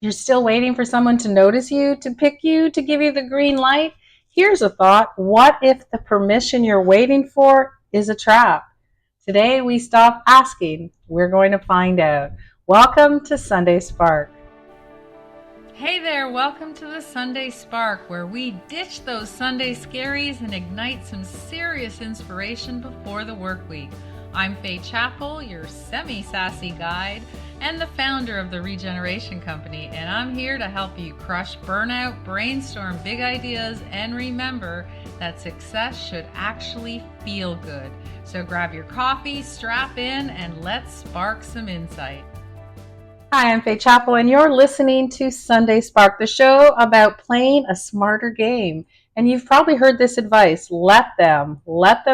You're still waiting for someone to notice you, to pick you, to give you the green light? Here's a thought. What if the permission you're waiting for is a trap? Today we stop asking. We're going to find out. Welcome to Sunday Spark. Hey there, welcome to the Sunday Spark, where we ditch those Sunday scaries and ignite some serious inspiration before the work week. I'm Faye Chappell, your semi-sassy guide and the founder of the Regeneration Company, and I'm here to help you crush burnout, brainstorm big ideas, and remember that success should actually feel good. So grab your coffee, strap in, and let's spark some insight. Hi, I'm Faye Chappell, and you're listening to Sunday Spark, the show about playing a smarter game. And you've probably heard this advice: let them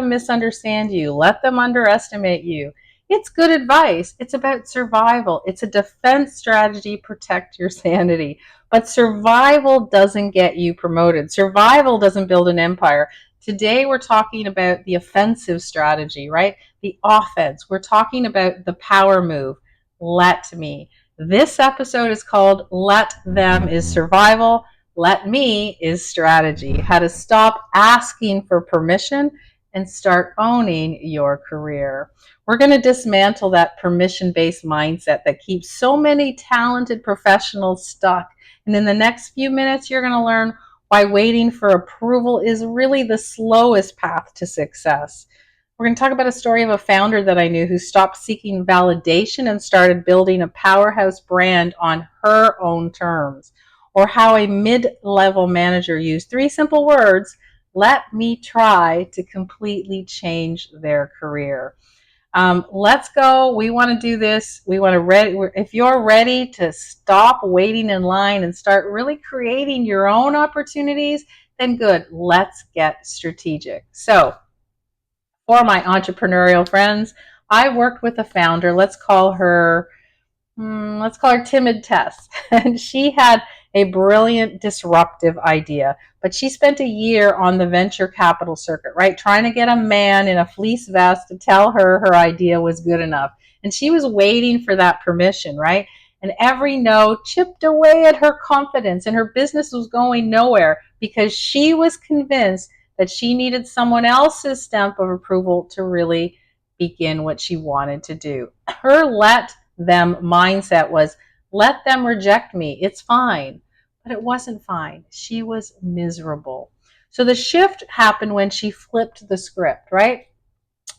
misunderstand you, let them underestimate you. It's good advice. It's about survival. It's a defense strategy, protect your sanity. But survival doesn't get you promoted. Survival doesn't build an empire. Today we're talking about the offensive strategy, right? The offense. We're talking about the power move. Let me. This episode is called Let Them is Survival, Let Me is Strategy. How to stop asking for permission and start owning your career. We're going to dismantle that permission-based mindset that keeps so many talented professionals stuck. And in the next few minutes, you're going to learn why waiting for approval is really the slowest path to success. We're going to talk about a story of a founder that I knew who stopped seeking validation and started building a powerhouse brand on her own terms. Or how a mid-level manager used three simple words: let me try, to completely change their career. Let's go. We want to do this. If you're ready to stop waiting in line and start really creating your own opportunities, then good. Let's get strategic. So, for my entrepreneurial friends, I worked with a founder. Let's call her Timid Tess. And she had a brilliant disruptive idea, but she spent a year on the venture capital circuit, right? Trying to get a man in a fleece vest to tell her idea was good enough. And she was waiting for that permission, right? And every no chipped away at her confidence, and her business was going nowhere because she was convinced that she needed someone else's stamp of approval to really begin what she wanted to do. Her let them mindset was, let them reject me. It's fine. But it wasn't fine. She was miserable. So the shift happened when she flipped the script, right?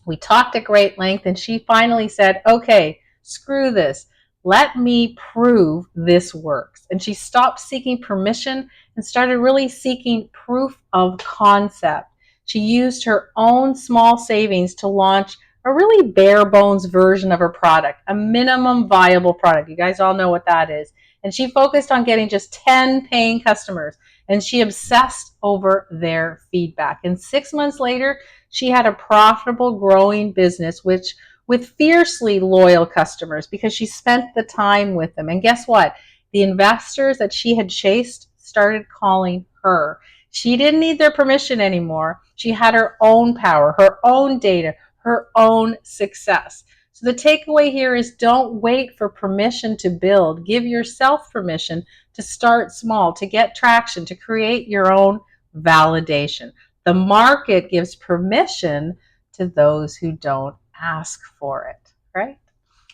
We talked at great length, and she finally said, okay, screw this. Let me prove this works. And she stopped seeking permission and started really seeking proof of concept. She used her own small savings to launch a really bare bones version of her product, a minimum viable product. You guys all know what that is. And she focused on getting just 10 paying customers, and she obsessed over their feedback. And 6 months later, she had a profitable, growing business, which with fiercely loyal customers, because she spent the time with them. And guess what? The investors that she had chased started calling her. She didn't need their permission anymore. She had her own power, her own data, her own success. So the takeaway here is, don't wait for permission to build. Give yourself permission to start small, to get traction, to create your own validation. The market gives permission to those who don't ask for it, right?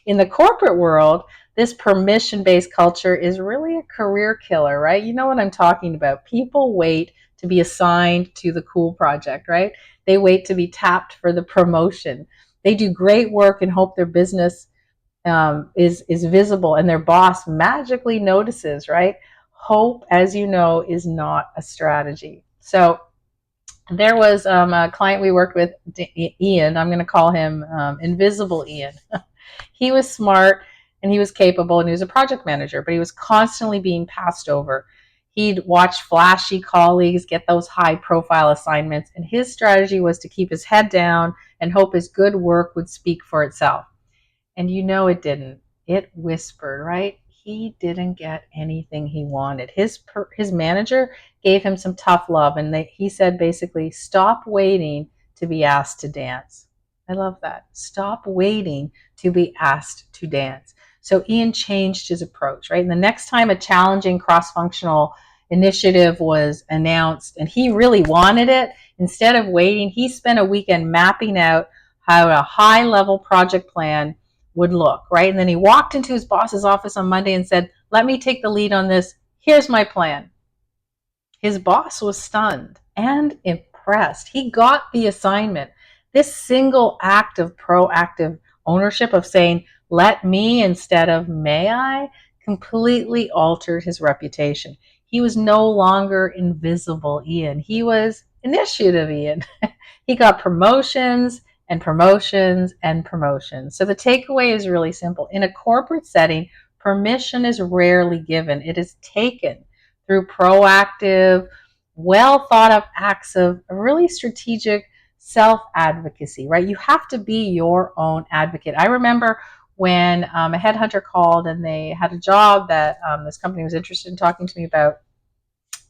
In the corporate world, this permission-based culture is really a career killer, right? You know what I'm talking about. People wait to be assigned to the cool project, right? They wait to be tapped for the promotion. They do great work and hope their business is visible and their boss magically notices, right? Hope, as you know, is not a strategy. So there was a client we worked with, Ian. I'm going to call him Invisible Ian. He was smart and he was capable and he was a project manager, but he was constantly being passed over. He'd watch flashy colleagues get those high profile assignments, and his strategy was to keep his head down and hope his good work would speak for itself. And you know it didn't. It whispered, right? He didn't get anything he wanted. His manager gave him some tough love, and he said basically, stop waiting to be asked to dance. I love that. Stop waiting to be asked to dance. So Ian changed his approach, right? And the next time a challenging cross-functional initiative was announced and he really wanted it, instead of waiting, he spent a weekend mapping out how a high-level project plan would look, right? And then he walked into his boss's office on Monday and said, "Let me take the lead on this. Here's my plan." His boss was stunned and impressed. He got the assignment. This single act of proactive ownership, of saying, "let me" instead of "may I," completely altered his reputation. He was no longer invisible Ian. He was initiative Ian. He got promotions and promotions and promotions. So the takeaway is really simple. In a corporate setting, permission is rarely given, it is taken through proactive, well thought of acts of really strategic self advocacy, right? You have to be your own advocate. I remember when a headhunter called and they had a job that this company was interested in talking to me about.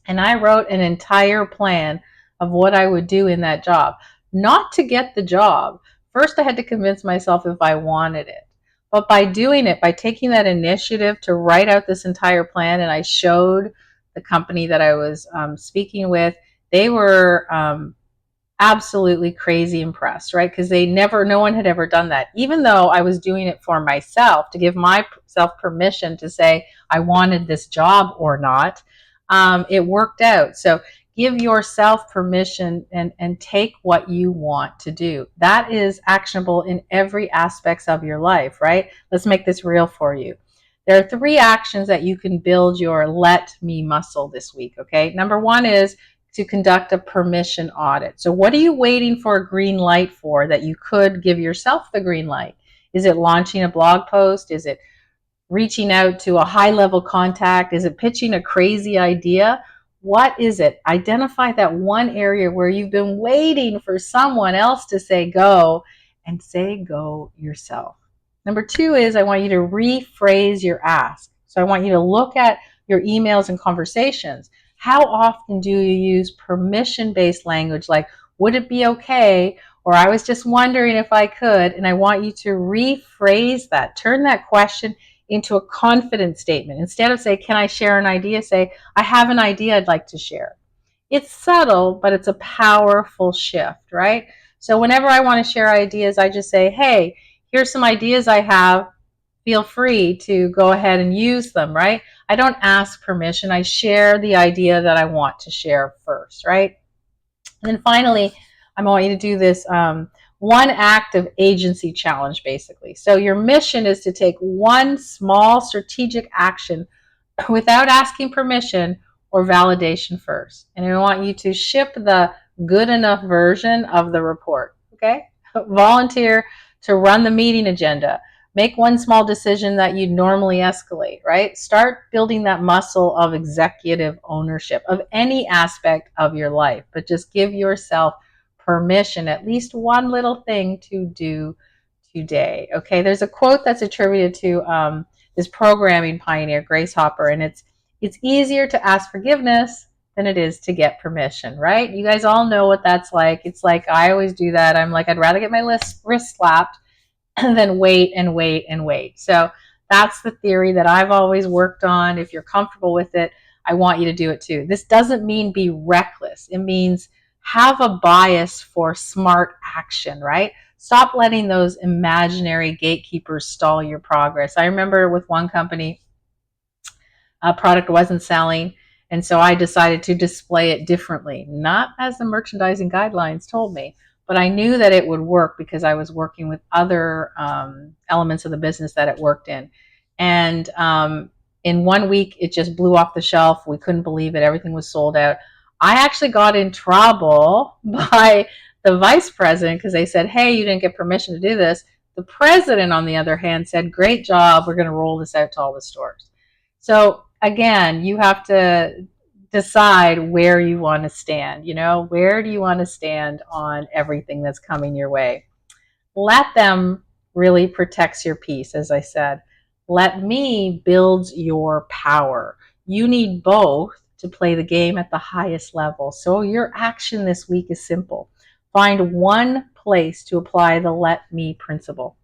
And I wrote an entire plan of what I would do in that job, not to get the job. First, I had to convince myself if I wanted it. But by doing it, by taking that initiative to write out this entire plan, and I showed the company that I was speaking with, they were absolutely crazy impressed, right? Because no one had ever done that. Even though I was doing it for myself, to give myself permission to say I wanted this job or not, it worked out. So give yourself permission and take what you want to do. That is actionable in every aspects of your life, right? Let's make this real for you. There are 3 actions that you can build your let me muscle this week, okay? Number 1 is to conduct a permission audit. So what are you waiting for a green light for that you could give yourself the green light? Is it launching a blog post? Is it reaching out to a high-level contact? Is it pitching a crazy idea? What is it? Identify that one area where you've been waiting for someone else to say go, and say go yourself. Number 2 is I want you to rephrase your ask. So I want you to look at your emails and conversations. How often do you use permission-based language like, "would it be okay?" or "I was just wondering if I could"? And I want you to rephrase that. Turn that question into a confident statement. Instead of say, "can I share an idea?" say, "I have an idea I'd like to share." It's subtle, but it's a powerful shift, right? So whenever I want to share ideas, I just say, "hey, here's some ideas I have. Feel free to go ahead and use them," right? I don't ask permission. I share the idea that I want to share first, right? And then finally, I want you to do this one act of agency challenge, basically. So your mission is to take one small strategic action without asking permission or validation first. And I want you to ship the good enough version of the report, okay? Volunteer to run the meeting agenda. Make one small decision that you'd normally escalate, right? Start building that muscle of executive ownership of any aspect of your life, but just give yourself permission, at least one little thing to do today. Okay, there's a quote that's attributed to this programming pioneer, Grace Hopper, and it's easier to ask forgiveness than it is to get permission, right? You guys all know what that's like. It's like I always do that. I'm like, I'd rather get my wrist slapped than wait and wait and wait. So that's the theory that I've always worked on. If you're comfortable with it, I want you to do it too. This doesn't mean be reckless. It means have a bias for smart action, right? Stop letting those imaginary gatekeepers stall your progress. I remember with one company, a product wasn't selling, and so I decided to display it differently, not as the merchandising guidelines told me, but I knew that it would work because I was working with other elements of the business that it worked in. And in 1 week, it just blew off the shelf. We couldn't believe it. Everything was sold out. I actually got in trouble by the vice president because they said, "hey, you didn't get permission to do this." The president, on the other hand, said, "great job. We're going to roll this out to all the stores." So again, you have to decide where you want to stand. Where do you want to stand on everything that's coming your way? Let them really protects your peace, as I said. Let me builds your power. You need both to play the game at the highest level. So your action this week is simple. Find one place to apply the let me principle.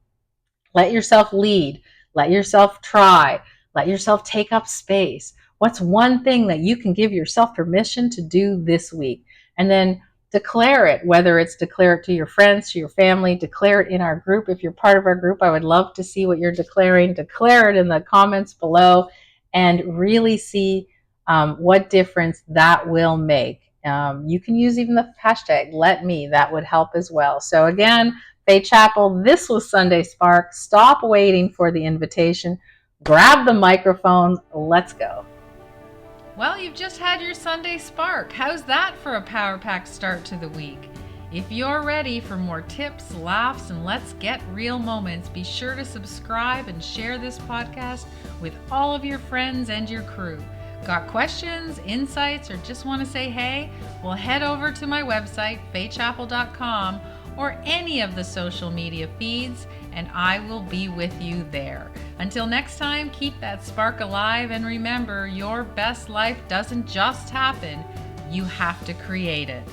Let yourself lead. Let yourself try. Let yourself take up space. What's one thing that you can give yourself permission to do this week? And then declare it, whether it's declare it to your friends, to your family, declare it in our group. If you're part of our group, I would love to see what you're declaring. Declare it in the comments below and really see what difference that will make. You can use even the hashtag let me, that would help as well. So again, Faith Chapel, this was Sunday Spark. Stop waiting for the invitation. Grab the microphone. Let's go. Well, you've just had your Sunday Spark. How's that for a power-packed start to the week? If you're ready for more tips, laughs, and let's get real moments, be sure to subscribe and share this podcast with all of your friends and your crew. Got questions, insights, or just want to say hey? Well, head over to my website, faithchapel.com, or any of the social media feeds, and I will be with you there. Until next time, keep that spark alive, and remember, your best life doesn't just happen, you have to create it.